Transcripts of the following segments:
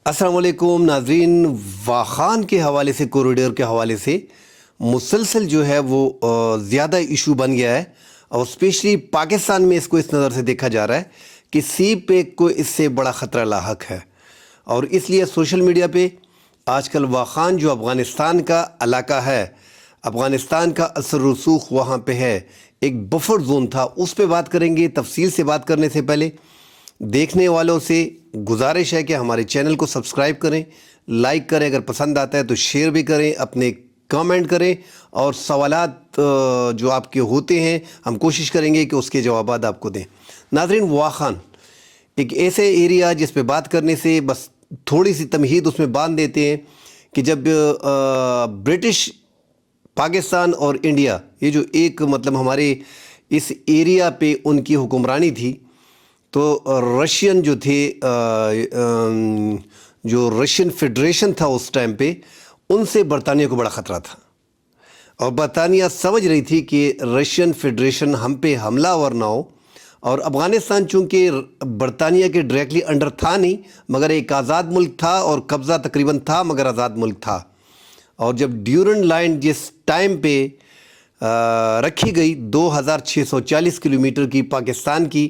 السلام علیکم ناظرین، واخان کے حوالے سے، کوریڈور کے حوالے سے مسلسل جو ہے وہ زیادہ ایشو بن گیا ہے، اور اسپیشلی پاکستان میں اس کو اس نظر سے دیکھا جا رہا ہے کہ سی پیک کو اس سے بڑا خطرہ لاحق ہے، اور اس لیے سوشل میڈیا پہ آج کل واخان جو افغانستان کا علاقہ ہے، افغانستان کا اثر رسوخ وہاں پہ ہے، ایک بفر زون تھا، اس پہ بات کریں گے۔ تفصیل سے بات کرنے سے پہلے دیکھنے والوں سے گزارش ہے کہ ہمارے چینل کو سبسکرائب کریں، لائک کریں، اگر پسند آتا ہے تو شیئر بھی کریں، اپنے کامنٹ کریں، اور سوالات جو آپ کے ہوتے ہیں ہم کوشش کریں گے کہ اس کے جوابات آپ کو دیں۔ ناظرین، واخان ایک ایسے ایریا جس پہ بات کرنے سے بس تھوڑی سی تمہید اس میں باندھ دیتے ہیں کہ جب برٹش پاکستان اور انڈیا، یہ جو ایک مطلب ہمارے اس ایریا پہ ان کی حکمرانی تھی، تو رشین جو تھے، جو رشین فیڈریشن تھا اس ٹائم پہ، ان سے برطانیہ کو بڑا خطرہ تھا، اور برطانیہ سمجھ رہی تھی کہ رشین فیڈریشن ہم پہ حملہ آور نہ ہو، اور افغانستان چونکہ برطانیہ کے ڈائریکٹلی انڈر تھا نہیں، مگر ایک آزاد ملک تھا، اور قبضہ تقریباً تھا مگر آزاد ملک تھا۔ اور جب ڈیورنڈ لائن جس ٹائم پہ رکھی گئی 2640 کلومیٹر کی پاکستان کی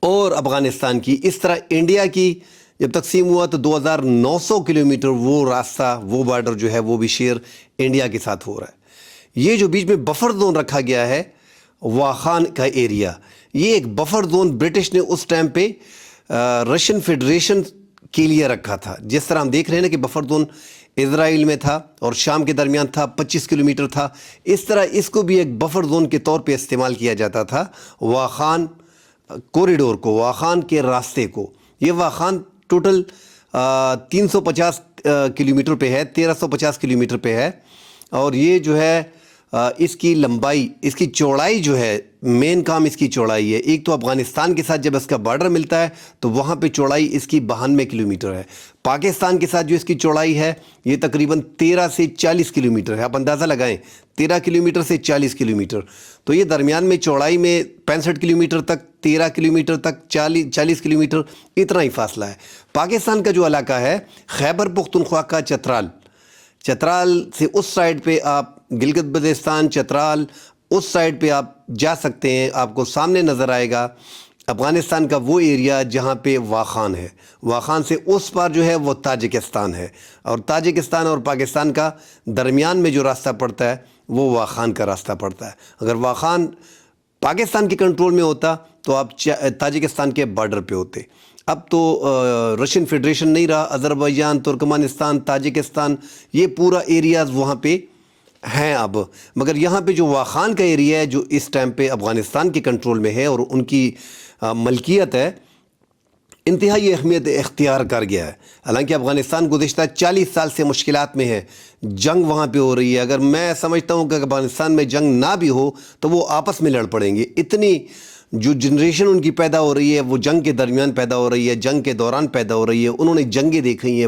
اور افغانستان کی، اس طرح انڈیا کی جب تقسیم ہوا تو 2900 کلومیٹر وہ راستہ، وہ بارڈر جو ہے وہ بھی شیئر انڈیا کے ساتھ ہو رہا ہے۔ یہ جو بیچ میں بفر زون رکھا گیا ہے، واخان کا ایریا، یہ ایک بفر زون برٹش نے اس ٹائم پہ رشین فیڈریشن کے لیے رکھا تھا۔ جس طرح ہم دیکھ رہے ہیں نا کہ بفر زون اسرائیل میں تھا اور شام کے درمیان تھا، 25 کلومیٹر تھا، اس طرح اس کو بھی ایک بفر زون کے طور پہ استعمال کیا جاتا تھا، واخان کوریڈور کو، واخان کے راستے کو۔ یہ واخان ٹوٹل 350 کلومیٹر پہ ہے، 1350 کلومیٹر پہ ہے، اور یہ جو ہے اس کی لمبائی، اس کی چوڑائی جو ہے، مین کام اس کی چوڑائی ہے۔ ایک تو افغانستان کے ساتھ جب اس کا بارڈر ملتا ہے تو وہاں پہ چوڑائی اس کی 92 کلومیٹر ہے، پاکستان کے ساتھ جو اس کی چوڑائی ہے یہ تقریباً 13 سے 40 کلومیٹر ہے۔ آپ اندازہ لگائیں، 13 کلومیٹر سے 40 کلومیٹر، تو یہ درمیان میں چوڑائی میں 65 کلومیٹر تک، 13 کلومیٹر تک، 40 کلومیٹر، اتنا ہی فاصلہ ہے۔ پاکستان کا جو علاقہ ہے، خیبر پختونخوا کا چترال سے اس سائڈ پہ آپ گلگت بلتستان، چترال، اس سائڈ پہ آپ جا سکتے ہیں، آپ کو سامنے نظر آئے گا افغانستان کا وہ ایریا جہاں پہ واخان ہے۔ واخان سے اس پار جو ہے وہ تاجکستان ہے، اور تاجکستان اور پاکستان کا درمیان میں جو راستہ پڑتا ہے وہ واخان کا راستہ پڑتا ہے۔ اگر واخان پاکستان کے کنٹرول میں ہوتا تو آپ تاجکستان کے بارڈر پہ ہوتے۔ اب تو رشین فیڈریشن نہیں رہا، آذربائیجان، ترکمانستان، تاجکستان، یہ پورا ایریاز وہاں پہ ہیں اب، مگر یہاں پہ جو واخان کا ایریا ہے جو اس ٹائم پہ افغانستان کے کنٹرول میں ہے اور ان کی ملکیت ہے، انتہائی اہمیت اختیار کر گیا ہے۔ حالانکہ افغانستان گزشتہ 40 سال سے مشکلات میں ہے، جنگ وہاں پہ ہو رہی ہے۔ اگر میں سمجھتا ہوں کہ افغانستان میں جنگ نہ بھی ہو تو وہ آپس میں لڑ پڑیں گے۔ اتنی جو جنریشن ان کی پیدا ہو رہی ہے وہ جنگ کے درمیان پیدا ہو رہی ہے، جنگ کے دوران پیدا ہو رہی ہے، انہوں نے جنگیں دیکھی ہیں،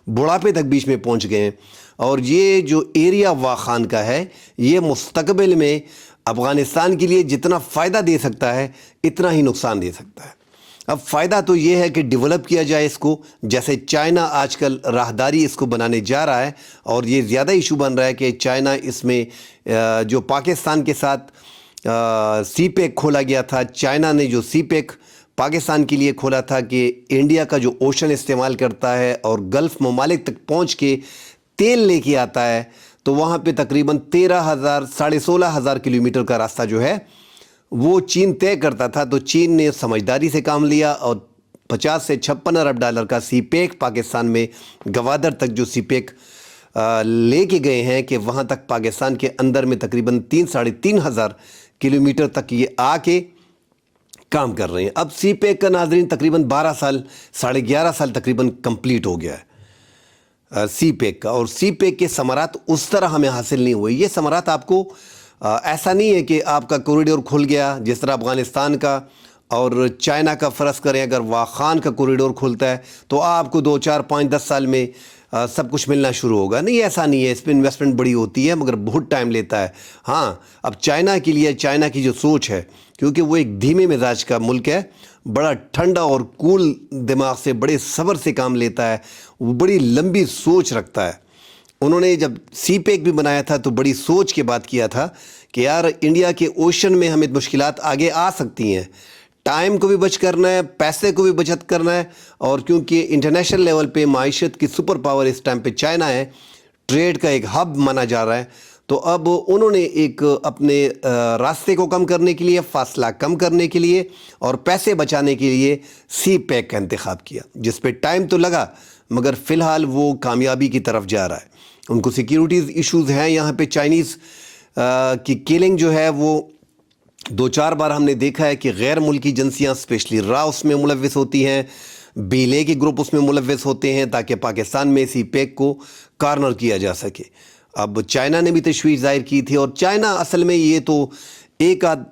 بڑھاپے تک بیچ میں پہنچ گئے ہیں، اور یہ جو ایریا واخان کا ہے یہ مستقبل میں افغانستان کے لیے جتنا فائدہ دے سکتا ہے اتنا ہی نقصان دے سکتا ہے۔ اب فائدہ تو یہ ہے کہ ڈیولپ کیا جائے اس کو، جیسے چائنا آج کل راہداری اس کو بنانے جا رہا ہے، اور یہ زیادہ ایشو بن رہا ہے کہ چائنا اس میں جو پاکستان کے ساتھ سی پیک کھولا گیا تھا، چائنا نے جو سی پیک پاکستان کے لیے کھولا تھا کہ انڈیا کا جو اوشن استعمال کرتا ہے اور گلف ممالک تک پہنچ کے تیل لے کے آتا ہے، تو وہاں پہ تقریباً 16,500 کلومیٹر کا راستہ جو ہے وہ چین طے کرتا تھا۔ تو چین نے سمجھداری سے کام لیا اور 50 سے 56 ارب ڈالر کا سی پیک پاکستان میں گوادر تک جو سی پیک لے کے گئے ہیں، کہ وہاں تک پاکستان کے اندر میں تقریباً 3,500 کلومیٹر تک یہ آ کے کام کر رہے ہیں۔ اب سی پیک کا ناظرین تقریباً 12 سال، 11.5 سال تقریباً کمپلیٹ ہو گیا ہے سی پیک کا، اور سی پیک کے ثمرات اس طرح ہمیں حاصل نہیں ہوئے۔ یہ ثمرات آپ کو ایسا نہیں ہے کہ آپ کا کوریڈور کھل گیا جس طرح افغانستان کا اور چائنا کا، فرض کریں اگر واخان کا کوریڈور کھلتا ہے تو آپ کو 2، 4، 5، 10 سال میں سب کچھ ملنا شروع ہوگا۔ نہیں، ایسا نہیں ہے، اس پہ انویسٹمنٹ بڑی ہوتی ہے مگر بہت ٹائم لیتا ہے۔ ہاں، اب چائنا کے لیے، چائنا کی جو سوچ ہے، کیونکہ وہ ایک دھیمے مزاج کا ملک ہے، بڑا ٹھنڈا اور کول دماغ سے بڑے صبر سے کام لیتا ہے، وہ بڑی لمبی سوچ رکھتا ہے۔ انہوں نے جب سی پیک بھی بنایا تھا تو بڑی سوچ کے بات کیا تھا کہ یار انڈیا کے اوشن میں ہمیں مشکلات آگے آ سکتی ہیں، ٹائم کو بھی بچ کرنا ہے، پیسے کو بھی بچت کرنا ہے، اور کیونکہ انٹرنیشنل لیول پہ معیشت کی سپر پاور اس ٹائم پہ چائنا ہے، ٹریڈ کا ایک ہب مانا جا رہا ہے، تو اب انہوں نے ایک اپنے راستے کو کم کرنے کے لیے، فاصلہ کم کرنے کے لیے اور پیسے بچانے کے لیے سی پیک کا انتخاب کیا، جس پہ ٹائم تو لگا مگر فی الحال وہ کامیابی کی طرف جا رہا ہے۔ ان کو سیکیورٹیز ایشوز ہیں یہاں پہ، چائنیز کی کلنگ جو ہے وہ 2-4 بار ہم نے دیکھا ہے کہ غیر ملکی ایجنسیاں اسپیشلی را اس میں ملوث ہوتی ہیں، بیلے کے گروپ اس میں ملوث ہوتے ہیں تاکہ پاکستان میں سی پیک کو کارنر کیا جا سکے۔ اب چائنا نے بھی تشویش ظاہر کی تھی، اور چائنا اصل میں یہ تو ایک آدھ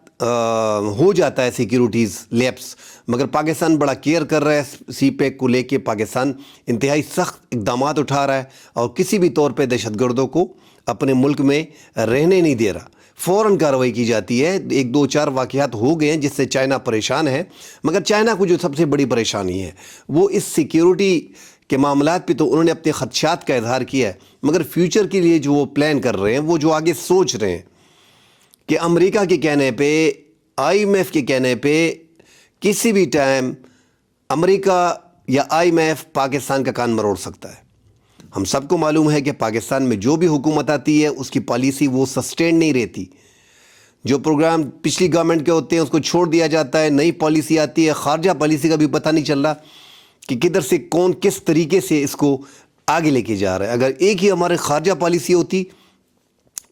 ہو جاتا ہے سیکیورٹیز لیپس، مگر پاکستان بڑا کیئر کر رہا ہے سی پیک کو لے کے، پاکستان انتہائی سخت اقدامات اٹھا رہا ہے اور کسی بھی طور پہ دہشت گردوں کو اپنے ملک میں رہنے نہیں دے رہا، فوراً کارروائی کی جاتی ہے۔ 1-2-4 واقعات ہو گئے ہیں جس سے چائنا پریشان ہے، مگر چائنا کو جو سب سے بڑی پریشانی ہے وہ اس سیکیورٹی کے معاملات پہ تو انہوں نے اپنے خدشات کا اظہار کیا ہے، مگر فیوچر کے لیے جو وہ پلان کر رہے ہیں، وہ جو آگے سوچ رہے ہیں کہ امریکہ کے کہنے پہ، آئی ایم ایف کے کہنے پہ کسی بھی ٹائم امریکہ یا آئی ایم ایف پاکستان کا کان مروڑ سکتا ہے۔ ہم سب کو معلوم ہے کہ پاکستان میں جو بھی حکومت آتی ہے اس کی پالیسی وہ سسٹین نہیں رہتی، جو پروگرام پچھلی گورنمنٹ کے ہوتے ہیں اس کو چھوڑ دیا جاتا ہے، نئی پالیسی آتی ہے، خارجہ پالیسی کا بھی پتہ نہیں چل رہا کہ کدھر سے کون کس طریقے سے اس کو آگے لے کے جا رہا ہے۔ اگر ایک ہی ہمارے خارجہ پالیسی ہوتی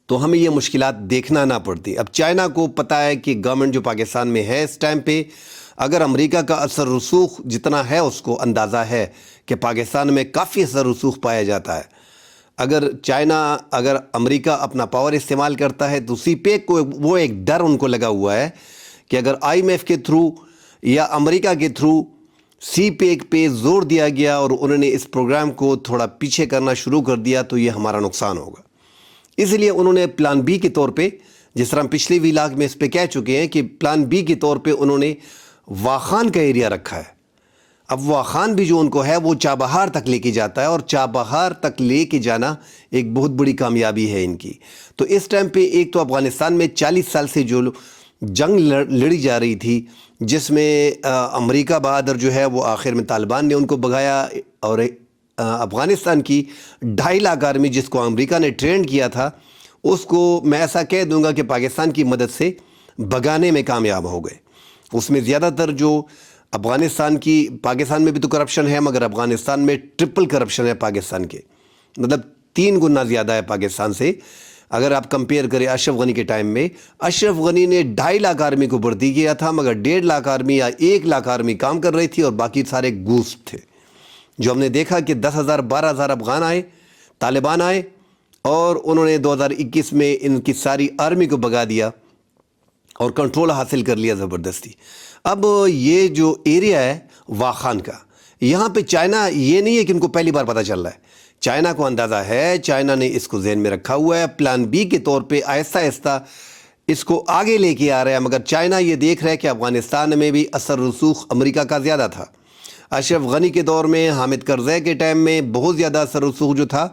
تو ہمیں یہ مشکلات دیکھنا نہ پڑتی۔ اب چائنا کو پتہ ہے کہ گورنمنٹ جو پاکستان میں ہے اس ٹائم پہ، اگر امریکہ کا اثر رسوخ جتنا ہے اس کو اندازہ ہے کہ پاکستان میں کافی اثر رسوخ پایا جاتا ہے، اگر امریکہ اپنا پاور استعمال کرتا ہے تو سی پیک کو وہ ایک ڈر ان کو لگا ہوا ہے کہ اگر آئی ایم ایف کے تھرو یا امریکہ کے تھرو سی پیک پہ زور دیا گیا اور انہوں نے اس پروگرام کو تھوڑا پیچھے کرنا شروع کر دیا تو یہ ہمارا نقصان ہوگا۔ اس لیے انہوں نے پلان بی کے طور پہ، جس طرح ہم پچھلی ویلاگ میں اس پہ کہہ چکے ہیں کہ پلان بی کے طور پہ انہوں نے واخان کا ایریا رکھا ہے۔ اب واخان بھی جو ان کو ہے وہ چابہار تک لے کے جاتا ہے، اور چابہار تک لے کے جانا ایک بہت بڑی کامیابی ہے ان کی۔ تو اس ٹائم پہ ایک تو افغانستان میں 40 سال سے جو جنگ لڑی جا رہی تھی، جس میں امریکہ بہادر جو ہے وہ آخر میں طالبان نے ان کو بھگایا، اور افغانستان کی 2.5 لاکھ آرمی جس کو امریکہ نے ٹرینڈ کیا تھا، اس کو میں ایسا کہہ دوں گا کہ پاکستان کی مدد سے بھگانے میں کامیاب ہو گئے۔ اس میں زیادہ تر جو پاکستان میں بھی تو کرپشن ہے، مگر افغانستان میں ٹرپل کرپشن ہے پاکستان کے، مطلب 3 گنا زیادہ ہے پاکستان سے۔ اگر آپ کمپیئر کریں اشرف غنی کے ٹائم میں، اشرف غنی نے 2.5 لاکھ آرمی کو بھرتی کیا تھا، مگر 1.5 لاکھ آرمی یا 1 لاکھ آرمی کام کر رہی تھی اور باقی سارے گوسٹ تھے۔ جو ہم نے دیکھا کہ 10,000 12,000 افغان آئے، طالبان آئے، اور انہوں نے 2021 میں ان کی ساری آرمی کو بھگا دیا اور کنٹرول حاصل کر لیا زبردستی۔ اب یہ جو ایریا ہے واخان کا، یہاں پہ چائنا یہ نہیں ہے کہ ان کو پہلی بار پتہ چل رہا ہے، چائنا کو اندازہ ہے، چائنا نے اس کو ذہن میں رکھا ہوا ہے، پلان بی کے طور پہ آہستہ آہستہ اس کو آگے لے کے آ رہا ہے، مگر چائنا یہ دیکھ رہا ہے کہ افغانستان میں بھی اثر رسوخ امریکہ کا زیادہ تھا۔ اشرف غنی کے دور میں، حامد کرزئی کے ٹائم میں بہت زیادہ اثر رسوخ جو تھا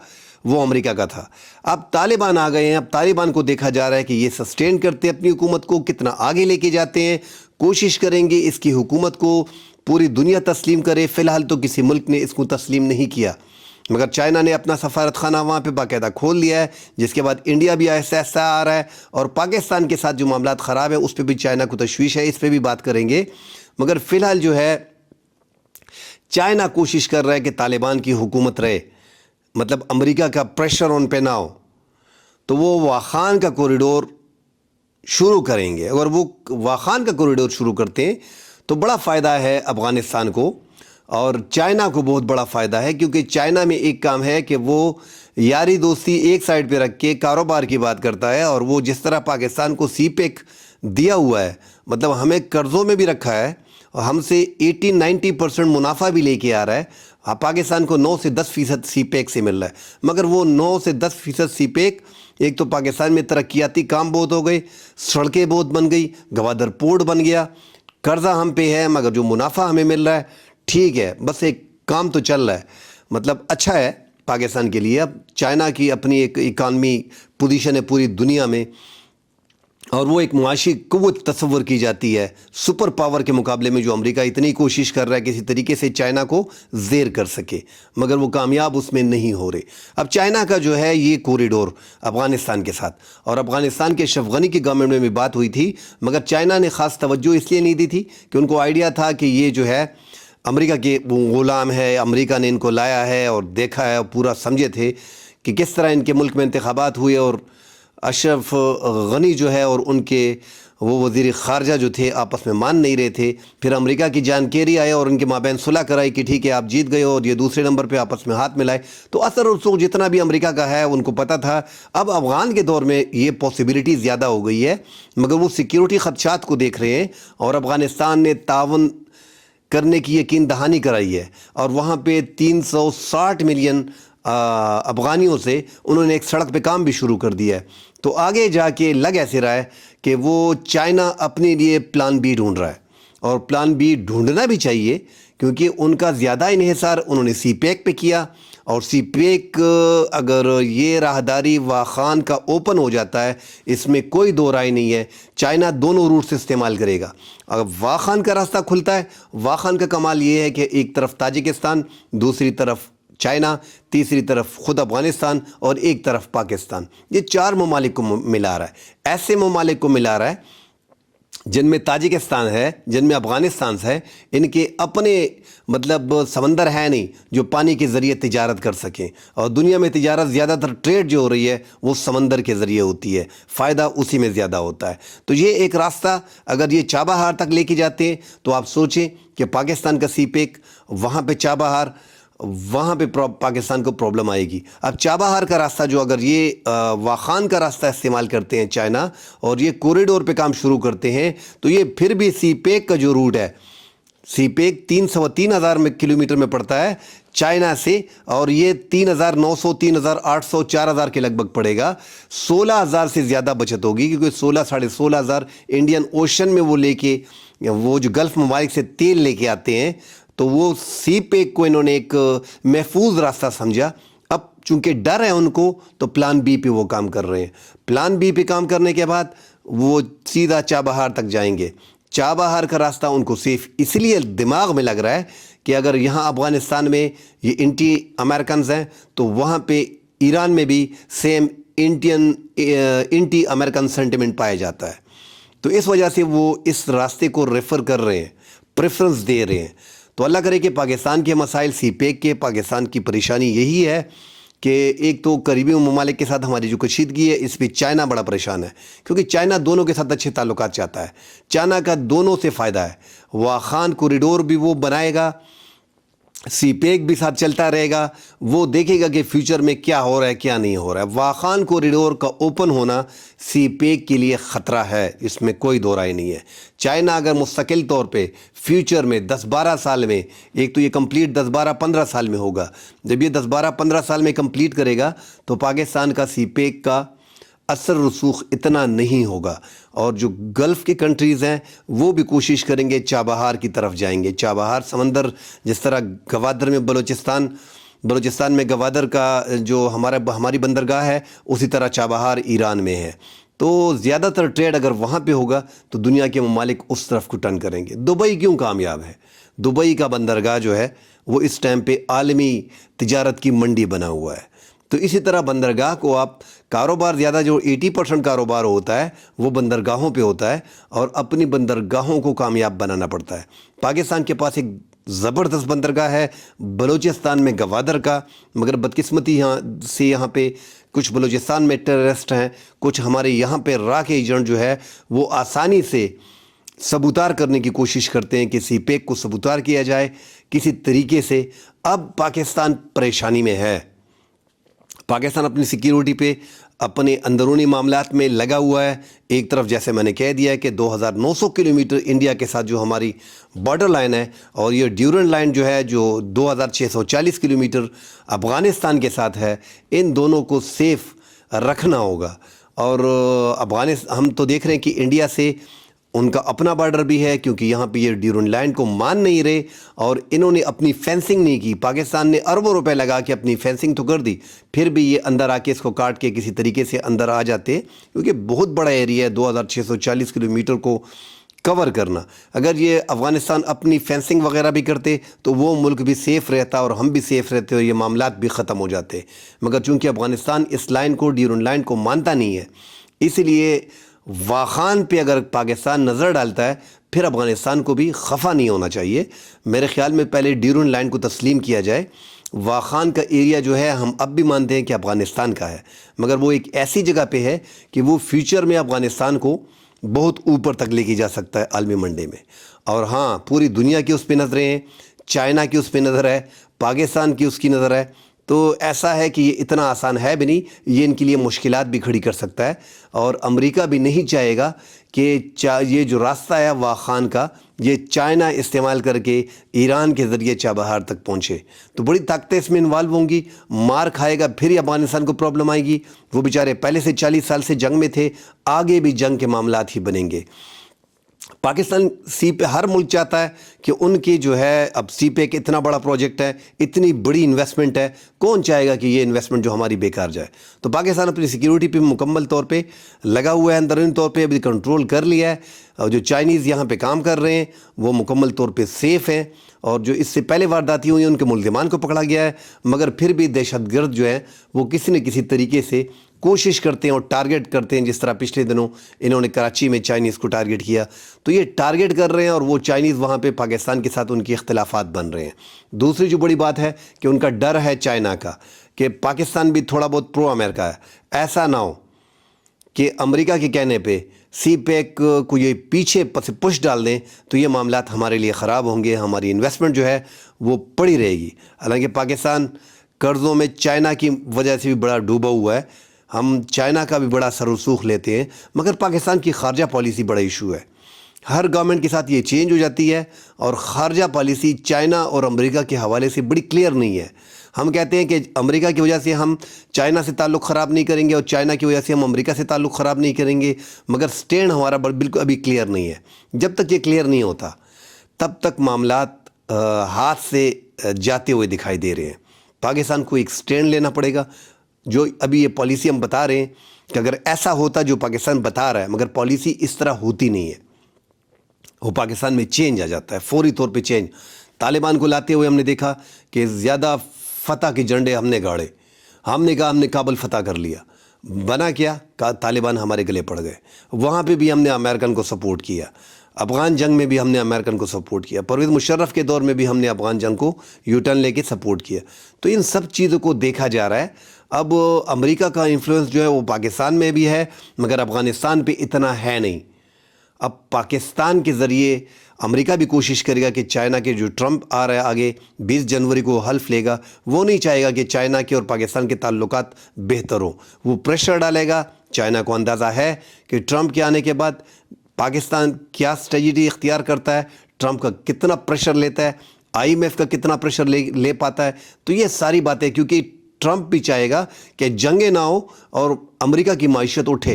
وہ امریکہ کا تھا۔ اب طالبان آ گئے ہیں، اب طالبان کو دیکھا جا رہا ہے کہ یہ سسٹین کرتے اپنی حکومت کو، کتنا آگے لے کے جاتے ہیں، کوشش کریں گے اس کی حکومت کو پوری دنیا تسلیم کرے۔ فی الحال تو کسی ملک نے اس کو تسلیم نہیں کیا، مگر چائنا نے اپنا سفارت خانہ وہاں پہ باقاعدہ کھول لیا ہے، جس کے بعد انڈیا بھی آہستہ آہستہ آ رہا ہے، اور پاکستان کے ساتھ جو معاملات خراب ہیں اس پہ بھی چائنا کو تشویش ہے، اس پہ بھی بات کریں گے۔ مگر فی الحال جو ہے چائنا کوشش کر رہا ہے کہ طالبان کی حکومت رہے، مطلب امریکہ کا پریشر ان پہ نہ ہو، تو وہ واخان کا کوریڈور شروع کریں گے۔ اگر وہ واخان کا کوریڈور شروع کرتے ہیں تو بڑا فائدہ ہے افغانستان کو، اور چائنا کو بہت بڑا فائدہ ہے، کیونکہ چائنا میں ایک کام ہے کہ وہ یاری دوستی ایک سائڈ پہ رکھ کے کاروبار کی بات کرتا ہے، اور وہ جس طرح پاکستان کو سی پیک دیا ہوا ہے، مطلب ہمیں قرضوں میں بھی رکھا ہے اور ہم سے 80-90% منافع بھی لے کے آ رہا ہے، پاکستان کو 9 سے 10% سی پیک سے مل رہا ہے، مگر وہ 9 سے 10% سی پیک، ایک تو پاکستان میں ترقیاتی کام بہت ہو گئے، سڑکیں بہت بن گئی، گوادر پورٹ بن گیا، قرضہ ہم پہ ہے مگر جو منافع ہمیں مل رہا ہے ٹھیک ہے، بس ایک کام تو چل رہا ہے، مطلب اچھا ہے پاکستان کے لیے۔ اب چائنا کی اپنی ایک اکانومی پوزیشن ہے پوری دنیا میں، اور وہ ایک معاشی قوت تصور کی جاتی ہے سپر پاور کے مقابلے میں، جو امریکہ اتنی کوشش کر رہا ہے کسی طریقے سے چائنا کو زیر کر سکے، مگر وہ کامیاب اس میں نہیں ہو رہے۔ اب چائنا کا جو ہے یہ کوریڈور افغانستان کے ساتھ، اور افغانستان کے اشرف غنی کی گورنمنٹ میں بھی بات ہوئی تھی، مگر چائنا نے خاص توجہ اس لیے نہیں دی تھی کہ ان کو آئیڈیا تھا کہ یہ جو ہے امریکہ کے غلام ہے، امریکہ نے ان کو لایا ہے اور دیکھا ہے، اور پورا سمجھے تھے کہ کس طرح ان کے ملک میں انتخابات ہوئے، اور اشرف غنی جو ہے اور ان کے وہ وزیر خارجہ جو تھے آپس میں مان نہیں رہے تھے۔ پھر امریکہ کی جان کیری آئے اور ان کے مابین صلح کرائی کہ ٹھیک ہے آپ جیت گئے ہو، اور یہ دوسرے نمبر پہ آپس میں ہاتھ ملائے۔ تو اثر و رسوخ جتنا بھی امریکہ کا ہے ان کو پتہ تھا۔ اب افغان کے دور میں یہ پاسبلٹی زیادہ ہو گئی ہے، مگر وہ سیکیورٹی خدشات کو دیکھ رہے ہیں، اور افغانستان نے تعاون کرنے کی یقین دہانی کرائی ہے، اور وہاں پہ 360 ملین افغانیوں سے انہوں نے ایک سڑک پہ کام بھی شروع کر دیا ہے۔ تو آگے جا کے لگ ایسے رہا ہے کہ وہ چائنا اپنے لیے پلان بی ڈھونڈ رہا ہے، اور پلان بی ڈھونڈنا بھی چاہیے، کیونکہ ان کا زیادہ انحصار انہوں نے سی پیک پہ کیا، اور سی پیک اگر یہ راہداری واخان کا اوپن ہو جاتا ہے، اس میں کوئی دو رائے نہیں ہے، چائنا دونوں روٹ سے استعمال کرے گا۔ اگر واخان کا راستہ کھلتا ہے، واخان کا کمال یہ ہے کہ ایک طرف تاجکستان، دوسری طرف چائنا، تیسری طرف خود افغانستان، اور ایک طرف پاکستان، یہ 4 ممالک کو ملا رہا ہے۔ ایسے ممالک کو ملا رہا ہے جن میں تاجکستان ہے، جن میں افغانستان ہے، ان کے اپنے مطلب سمندر ہے نہیں جو پانی کے ذریعے تجارت کر سکیں، اور دنیا میں تجارت زیادہ تر ٹریڈ جو ہو رہی ہے وہ سمندر کے ذریعے ہوتی ہے، فائدہ اسی میں زیادہ ہوتا ہے۔ تو یہ ایک راستہ اگر یہ چابہار تک لے کے جاتے ہیں تو آپ سوچیں کہ پاکستان کا سی پیک وہاں پہ چابہار، وہاں پہ پاکستان کو پرابلم آئے گی۔ اب چابہار کا راستہ جو اگر یہ واخان کا راستہ استعمال کرتے ہیں چائنا، اور یہ کوریڈور پہ کام شروع کرتے ہیں، تو یہ پھر بھی سی پیک کا جو روٹ ہے، سی پیک 3,000 کلومیٹر میں پڑتا ہے چائنا سے، اور یہ 3,900 3,800 4,000 کے لگ بھگ پڑے گا۔ 16,000 سے زیادہ بچت ہوگی، کیونکہ 16,500 انڈین اوشن میں وہ لے کے، وہ جو گلف ممالک سے تیل لے کے آتے ہیں، تو وہ سی پیک کو انہوں نے ایک محفوظ راستہ سمجھا۔ اب چونکہ ڈر ہے ان کو، تو پلان بی پہ وہ کام کر رہے ہیں۔ پلان بی پہ کام کرنے کے بعد وہ سیدھا چابہار تک جائیں گے۔ چابہار کا راستہ ان کو سیف اس لیے دماغ میں لگ رہا ہے کہ اگر یہاں افغانستان میں یہ اینٹی امریکنز ہیں، تو وہاں پہ ایران میں بھی سیم اینٹی امریکن سینٹیمنٹ پایا جاتا ہے، تو اس وجہ سے وہ اس راستے کو ریفر کر رہے ہیں، پریفرنس دے رہے ہیں۔ تو اللہ کرے کہ پاکستان کے مسائل، سی پیک کے، پاکستان کی پریشانی یہی ہے کہ ایک تو قریبی ممالک کے ساتھ ہماری جو کشیدگی ہے، اس پہ چائنا بڑا پریشان ہے، کیونکہ چائنا دونوں کے ساتھ اچھے تعلقات چاہتا ہے، چائنا کا دونوں سے فائدہ ہے۔ واخان کوریڈور بھی وہ بنائے گا، سی پیک بھی ساتھ چلتا رہے گا، وہ دیکھے گا کہ فیوچر میں کیا ہو رہا ہے کیا نہیں ہو رہا ہے۔ واخان کوریڈور کا اوپن ہونا سی پیک کے لیے خطرہ ہے، اس میں کوئی دو رائے نہیں ہے۔ چائنا اگر مستقل طور پہ فیوچر میں 10-12 سال میں، ایک تو یہ کمپلیٹ 10-12-15 سال میں ہوگا، جب یہ 10-12-15 سال میں کمپلیٹ کرے گا تو پاکستان کا سی پیک کا اثر رسوخ اتنا نہیں ہوگا، اور جو گلف کی کنٹریز ہیں وہ بھی کوشش کریں گے چابہار کی طرف جائیں گے۔ چابہار سمندر، جس طرح گوادر میں بلوچستان میں گوادر کا جو ہماری بندرگاہ ہے، اسی طرح چابہار ایران میں ہے، تو زیادہ تر ٹریڈ اگر وہاں پہ ہوگا تو دنیا کے ممالک اس طرف کو ٹرن کریں گے۔ دبئی کیوں کامیاب ہے؟ دبئی کا بندرگاہ جو ہے وہ اس ٹائم پہ عالمی تجارت کی منڈی بنا ہوا ہے، تو اسی طرح بندرگاہ کو آپ کاروبار زیادہ جو 80% کاروبار ہوتا ہے وہ بندرگاہوں پہ ہوتا ہے، اور اپنی بندرگاہوں کو کامیاب بنانا پڑتا ہے۔ پاکستان کے پاس ایک زبردست بندرگاہ ہے بلوچستان میں گوادر کا، مگر بدقسمتی یہاں پہ کچھ بلوچستان میں ٹیررسٹ ہیں، کچھ ہمارے یہاں پہ را کے ایجنٹ جو ہے وہ آسانی سے سبوتار کرنے کی کوشش کرتے ہیں کہ سی پیک کو سبوتار کیا جائے کسی طریقے سے۔ اب پاکستان پریشانی میں ہے، پاکستان اپنی سیکیورٹی پہ اپنے اندرونی معاملات میں لگا ہوا ہے۔ ایک طرف جیسے میں نے کہہ دیا ہے کہ 2,900 کلومیٹر انڈیا کے ساتھ جو ہماری بارڈر لائن ہے، اور یہ ڈیورنٹ لائن جو ہے جو 2,640 کلومیٹر افغانستان کے ساتھ ہے، ان دونوں کو سیف رکھنا ہوگا۔ اور ہم تو دیکھ رہے ہیں کہ انڈیا سے ان کا اپنا بارڈر بھی ہے کیونکہ یہاں پہ یہ ڈیورنڈ لینڈ کو مان نہیں رہے اور انہوں نے اپنی فینسنگ نہیں کی. پاکستان نے اربوں روپے لگا کے اپنی فینسنگ تو کر دی, پھر بھی یہ اندر آ کے اس کو کاٹ کے کسی طریقے سے اندر آ جاتے, کیونکہ بہت بڑا ایریا ہے 2640 کلومیٹر کو کور کرنا. اگر یہ افغانستان اپنی فینسنگ وغیرہ بھی کرتے تو وہ ملک بھی سیف رہتا اور ہم بھی سیف رہتے اور یہ معاملات بھی ختم ہو جاتے. مگر چونکہ افغانستان اس لائن کو ڈیورنڈ لائن کو مانتا نہیں ہے, اس لیے واخان پہ اگر پاکستان نظر ڈالتا ہے پھر افغانستان کو بھی خفا نہیں ہونا چاہیے. میرے خیال میں پہلے ڈیورنڈ لائن کو تسلیم کیا جائے. واخان کا ایریا جو ہے ہم اب بھی مانتے ہیں کہ افغانستان کا ہے, مگر وہ ایک ایسی جگہ پہ ہے کہ وہ فیوچر میں افغانستان کو بہت اوپر تک لے کے جا سکتا ہے عالمی منڈی میں. اور ہاں, پوری دنیا کی اس پہ نظریں ہیں, چائنا کی اس پہ نظر ہے, پاکستان کی اس کی نظر ہے. تو ایسا ہے کہ یہ اتنا آسان ہے بھی نہیں, یہ ان کے لیے مشکلات بھی کھڑی کر سکتا ہے. اور امریکہ بھی نہیں چاہے گا کہ یہ جو راستہ ہے واخان کا یہ چائنا استعمال کر کے ایران کے ذریعے چابہار تک پہنچے. تو بڑی طاقتیں اس میں انوالو ہوں گی, مار کھائے گا, پھر ہی افغانستان کو پرابلم آئے گی. وہ بیچارے پہلے سے 40 سال سے جنگ میں تھے, آگے بھی جنگ کے معاملات ہی بنیں گے. پاکستان سی پہ ہر ملک چاہتا ہے کہ ان کی جو ہے, اب سی پہ ایک اتنا بڑا پروجیکٹ ہے, اتنی بڑی انویسٹمنٹ ہے, کون چاہے گا کہ یہ انویسٹمنٹ جو ہماری بیکار جائے. تو پاکستان اپنی سیکیورٹی پہ مکمل طور پہ لگا ہوا ہے, اندرونی طور پہ ابھی کنٹرول کر لیا ہے. اور جو چائنیز یہاں پہ کام کر رہے ہیں وہ مکمل طور پہ سیف ہیں, اور جو اس سے پہلے وارداتیں ہوئی ہیں ان کے ملزمان کو پکڑا گیا ہے. مگر پھر بھی دہشت گرد جو ہیں وہ کسی نہ کسی طریقے سے کوشش کرتے ہیں اور ٹارگٹ کرتے ہیں, جس طرح پچھلے دنوں انہوں نے کراچی میں چائنیز کو ٹارگٹ کیا. تو یہ ٹارگٹ کر رہے ہیں اور وہ چائنیز وہاں پہ پاکستان کے ساتھ ان کے اختلافات بن رہے ہیں. دوسری جو بڑی بات ہے کہ ان کا ڈر ہے چائنا کا کہ پاکستان بھی تھوڑا بہت پرو امریکہ ہے. ایسا نہ ہو کہ امریکہ کے کہنے پہ سی پیک کو یہ پیچھے پش ڈال دیں تو یہ معاملات ہمارے لیے خراب ہوں گے, ہماری انویسٹمنٹ جو ہے وہ پڑی رہے گی. حالانکہ پاکستان قرضوں میں چائنا کی وجہ سے بھی بڑا ڈوبا ہوا ہے, ہم چائنا کا بھی بڑا سر رسوخ لیتے ہیں, مگر پاکستان کی خارجہ پالیسی بڑا ایشو ہے. ہر گورنمنٹ کے ساتھ یہ چینج ہو جاتی ہے اور خارجہ پالیسی چائنا اور امریکہ کے حوالے سے بڑی کلیئر نہیں ہے. ہم کہتے ہیں کہ امریکہ کی وجہ سے ہم چائنا سے تعلق خراب نہیں کریں گے اور چائنا کی وجہ سے ہم امریکہ سے تعلق خراب نہیں کریں گے, مگر سٹینڈ ہمارا بالکل ابھی کلیئر نہیں ہے. جب تک یہ کلیئر نہیں ہوتا تب تک معاملات ہاتھ سے جاتے ہوئے دکھائی دے رہے ہیں. پاکستان کو ایک سٹینڈ لینا پڑے گا. جو ابھی یہ پالیسی ہم بتا رہے ہیں کہ اگر ایسا ہوتا جو پاکستان بتا رہا ہے, مگر پالیسی اس طرح ہوتی نہیں ہے, وہ پاکستان میں چینج آ جاتا ہے فوری طور پہ چینج. طالبان کو لاتے ہوئے ہم نے دیکھا کہ زیادہ فتح کے جھنڈے ہم نے گاڑے, ہم نے کہا ہم نے کابل فتح کر لیا, بنا کیا طالبان ہمارے گلے پڑ گئے. وہاں پہ بھی ہم نے امریکن کو سپورٹ کیا, افغان جنگ میں بھی ہم نے امریکن کو سپورٹ کیا, پرویز مشرف کے دور میں بھی ہم نے افغان جنگ کو یو ٹرن لے کے سپورٹ کیا. تو ان سب چیزوں کو دیکھا جا رہا ہے. اب امریکہ کا انفلوئنس جو ہے وہ پاکستان میں بھی ہے مگر افغانستان پہ اتنا ہے نہیں. اب پاکستان کے ذریعے امریکہ بھی کوشش کرے گا کہ چائنا کے جو ٹرمپ آ رہا ہے آگے 20 جنوری کو حلف لے گا, وہ نہیں چاہے گا کہ چائنا کے اور پاکستان کے تعلقات بہتر ہوں. وہ پریشر ڈالے گا. چائنا کو اندازہ ہے کہ ٹرمپ کے آنے کے بعد پاکستان کیا اسٹریٹجی اختیار کرتا ہے, ٹرمپ کا کتنا پریشر لیتا ہے, IMF کا کتنا پریشر لے پاتا ہے. تو یہ ساری باتیں, کیونکہ ٹرمپ بھی چاہے گا کہ جنگیں نہ ہو اور امریکہ کی معیشت اٹھے.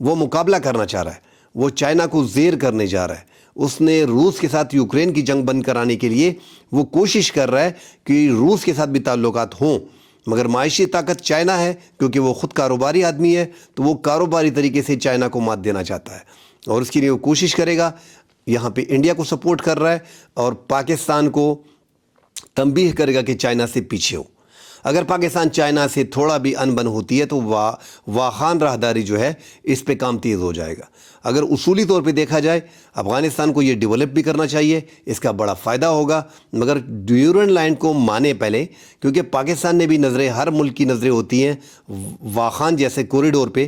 وہ مقابلہ کرنا چاہ رہا ہے, وہ چائنا کو زیر کرنے جا رہا ہے. اس نے روس کے ساتھ یوکرین کی جنگ بند کرانے کے لیے وہ کوشش کر رہا ہے کہ روس کے ساتھ بھی تعلقات ہوں, مگر معاشی طاقت چائنا ہے کیونکہ وہ خود کاروباری آدمی ہے, تو وہ کاروباری طریقے سے چائنا کو مات دینا چاہتا ہے اور اس کے لیے وہ کوشش کرے گا. یہاں پہ انڈیا کو سپورٹ کر رہا ہے اور پاکستان کو تنبیہ کرے گا کہ چائنا سے پیچھے ہو. اگر پاکستان چائنا سے تھوڑا بھی انبن ہوتی ہے تو واخان راہداری جو ہے اس پہ کام تیز ہو جائے گا. اگر اصولی طور پہ دیکھا جائے افغانستان کو یہ ڈیولپ بھی کرنا چاہیے, اس کا بڑا فائدہ ہوگا, مگر ڈیورنڈ لائن کو مانے پہلے, کیونکہ پاکستان نے بھی نظریں, ہر ملک کی نظریں ہوتی ہیں واخان جیسے کوریڈور پہ,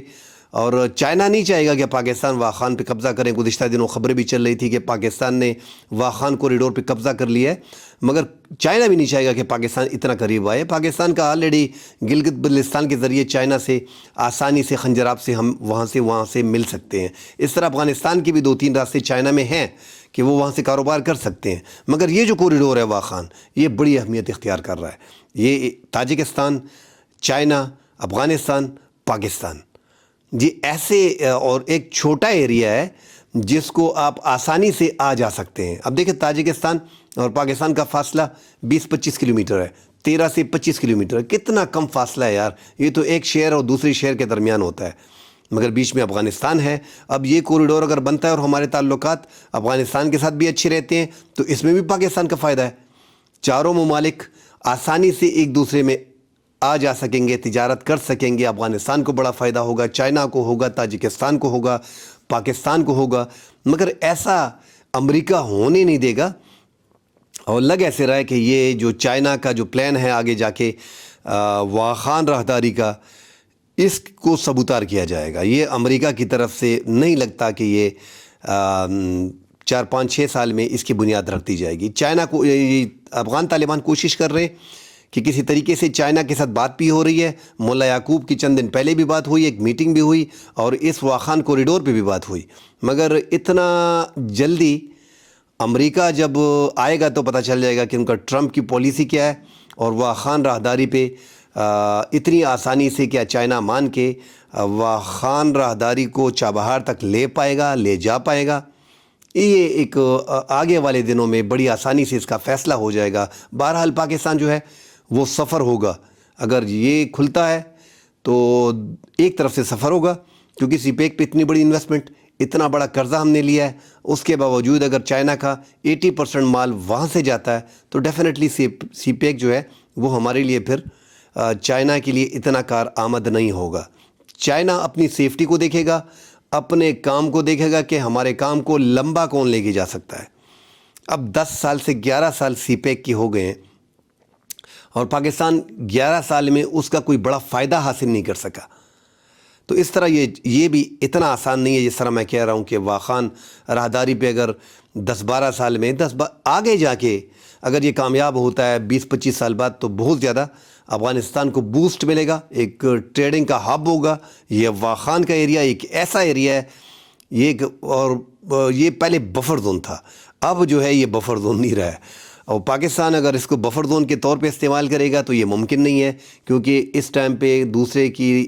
اور چائنا نہیں چاہے گا کہ پاکستان واخان پہ قبضہ کریں. گزشتہ دنوں خبریں بھی چل رہی تھی کہ پاکستان نے واخان کوریڈور پہ قبضہ کر لیا ہے, مگر چائنا بھی نہیں چاہے گا کہ پاکستان اتنا قریب آئے. پاکستان کا آلریڈی گلگت بلتستان کے ذریعے چائنا سے آسانی سے خنجراب سے ہم وہاں سے مل سکتے ہیں. اس طرح افغانستان کے بھی 2-3 راستے چائنا میں ہیں کہ وہ وہاں سے کاروبار کر سکتے ہیں. مگر یہ جو کوریڈور ہے واخان, یہ بڑی اہمیت اختیار کر رہا ہے. یہ تاجکستان, چائنا, افغانستان, پاکستان, یہ ایسے, اور ایک چھوٹا ایریا ہے جس کو آپ آسانی سے آ جا سکتے ہیں. اب دیکھیں تاجکستان اور پاکستان کا فاصلہ 20-25 کلومیٹر ہے، 13 سے 25 کلومیٹر. کتنا کم فاصلہ ہے یار. یہ تو ایک شہر اور دوسری شہر کے درمیان ہوتا ہے، مگر بیچ میں افغانستان ہے. اب یہ کوریڈور اگر بنتا ہے اور ہمارے تعلقات افغانستان کے ساتھ بھی اچھے رہتے ہیں تو اس میں بھی پاکستان کا فائدہ ہے. چاروں ممالک آسانی سے ایک دوسرے میں آ جا سکیں گے، تجارت کر سکیں گے. افغانستان کو بڑا فائدہ ہوگا، چائنا کو ہوگا، تاجکستان کو ہوگا، پاکستان کو ہوگا. مگر ایسا امریکہ ہونے نہیں دے گا. اور لگ ایسے رہا ہے کہ یہ جو چائنا کا جو پلان ہے آگے جا کے واخان راہداری کا، اس کو سبوتار کیا جائے گا. یہ امریکہ کی طرف سے نہیں لگتا کہ یہ 4-5-6 سال میں اس کی بنیاد رکھتی جائے گی. چائنا کو افغان طالبان کوشش کر رہے ہیں کہ کسی طریقے سے چائنا کے ساتھ بات بھی ہو رہی ہے. ملا یعقوب کی چند دن پہلے بھی بات ہوئی، ایک میٹنگ بھی ہوئی، اور اس واخان کوریڈور پہ بھی بات ہوئی. مگر اتنا جلدی امریکہ جب آئے گا تو پتہ چل جائے گا کہ ان کا ٹرمپ کی پالیسی کیا ہے، اور واخان راہداری پہ اتنی آسانی سے کیا چائنا مان کے واخان راہداری کو چابہار تک لے پائے گا، لے جا پائے گا. یہ ایک آگے والے دنوں میں بڑی آسانی سے اس کا فیصلہ ہو جائے گا. بہرحال پاکستان جو ہے وہ سفر ہوگا. اگر یہ کھلتا ہے تو ایک طرف سے سفر ہوگا، کیونکہ سی پیک پہ اتنی بڑی انویسٹمنٹ، اتنا بڑا قرضہ ہم نے لیا ہے. اس کے باوجود اگر چائنا کا 80% مال وہاں سے جاتا ہے تو ڈیفینیٹلی سی پیک جو ہے وہ ہمارے لیے پھر چائنا کے لیے اتنا کار آمد نہیں ہوگا. چائنا اپنی سیفٹی کو دیکھے گا، اپنے کام کو دیکھے گا کہ ہمارے کام کو لمبا کون لے کے جا سکتا ہے. اب 10 سال سے 11 سال سی پیک کی ہو گئے ہیں، اور پاکستان 11 سال میں اس کا کوئی بڑا فائدہ حاصل نہیں کر سکا. تو اس طرح یہ بھی اتنا آسان نہیں ہے جس طرح میں کہہ رہا ہوں کہ واخان راہداری پہ اگر 10-12 سال میں آگے جا کے اگر یہ کامیاب ہوتا ہے 20-25 سال بعد، تو بہت زیادہ افغانستان کو بوسٹ ملے گا. ایک ٹریڈنگ کا ہب ہوگا. یہ واخان کا ایریا ایک ایسا ایریا ہے، یہ پہلے بفر زون تھا، اب جو ہے یہ بفر زون نہیں رہا ہے. اور پاکستان اگر اس کو بفر زون کے طور پہ استعمال کرے گا تو یہ ممکن نہیں ہے، کیونکہ اس ٹائم پہ دوسرے کی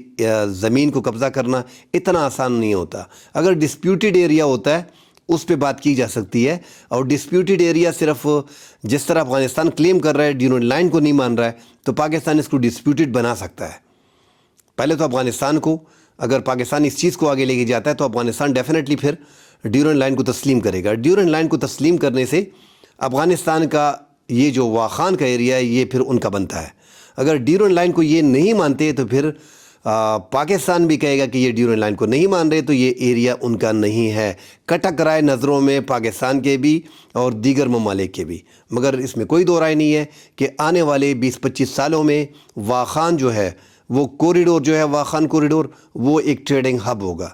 زمین کو قبضہ کرنا اتنا آسان نہیں ہوتا. اگر ڈسپیوٹڈ ایریا ہوتا ہے اس پہ بات کی جا سکتی ہے. اور ڈسپیوٹڈ ایریا صرف جس طرح افغانستان کلیم کر رہا ہے، ڈیورنڈ لائن کو نہیں مان رہا ہے، تو پاکستان اس کو ڈسپیوٹڈ بنا سکتا ہے. پہلے تو افغانستان کو، اگر پاکستان اس چیز کو آگے لے کے جاتا ہے تو افغانستان ڈیفینیٹلی پھر ڈیورنڈ لائن کو تسلیم کرے گا. ڈیورنڈ لائن کو تسلیم کرنے سے افغانستان کا یہ جو واخان کا ایریا ہے یہ پھر ان کا بنتا ہے. اگر ڈیورنڈ لائن کو یہ نہیں مانتے تو پھر پاکستان بھی کہے گا کہ یہ ڈیورنڈ لائن کو نہیں مان رہے تو یہ ایریا ان کا نہیں ہے. کٹک رائے نظروں میں پاکستان کے بھی اور دیگر ممالک کے بھی. مگر اس میں کوئی دو رائے نہیں ہے کہ آنے والے 20-25 سالوں میں واخان جو ہے وہ کوریڈور جو ہے، واخان کوریڈور، وہ ایک ٹریڈنگ ہب ہوگا.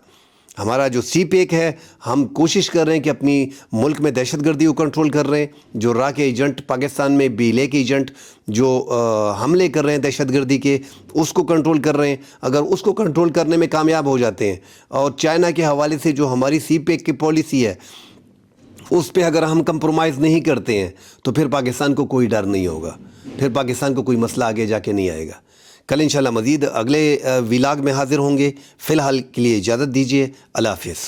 ہمارا جو سی پیک ہے، ہم کوشش کر رہے ہیں کہ اپنی ملک میں دہشت گردی کو کنٹرول کر رہے ہیں. جو را کے ایجنٹ پاکستان میں، بیلے کے ایجنٹ جو حملے کر رہے ہیں دہشت گردی کے، اس کو کنٹرول کر رہے ہیں. اگر اس کو کنٹرول کرنے میں کامیاب ہو جاتے ہیں، اور چائنا کے حوالے سے جو ہماری سی پیک کی پالیسی ہے اس پہ اگر ہم کمپرومائز نہیں کرتے ہیں، تو پھر پاکستان کو کوئی ڈر نہیں ہوگا، پھر پاکستان کو کوئی مسئلہ آگے جا کے نہیں آئے گا. کل انشاءاللہ مزید اگلے ویلاگ میں حاضر ہوں گے. فی الحال کے لیے اجازت دیجیے. اللہ حافظ.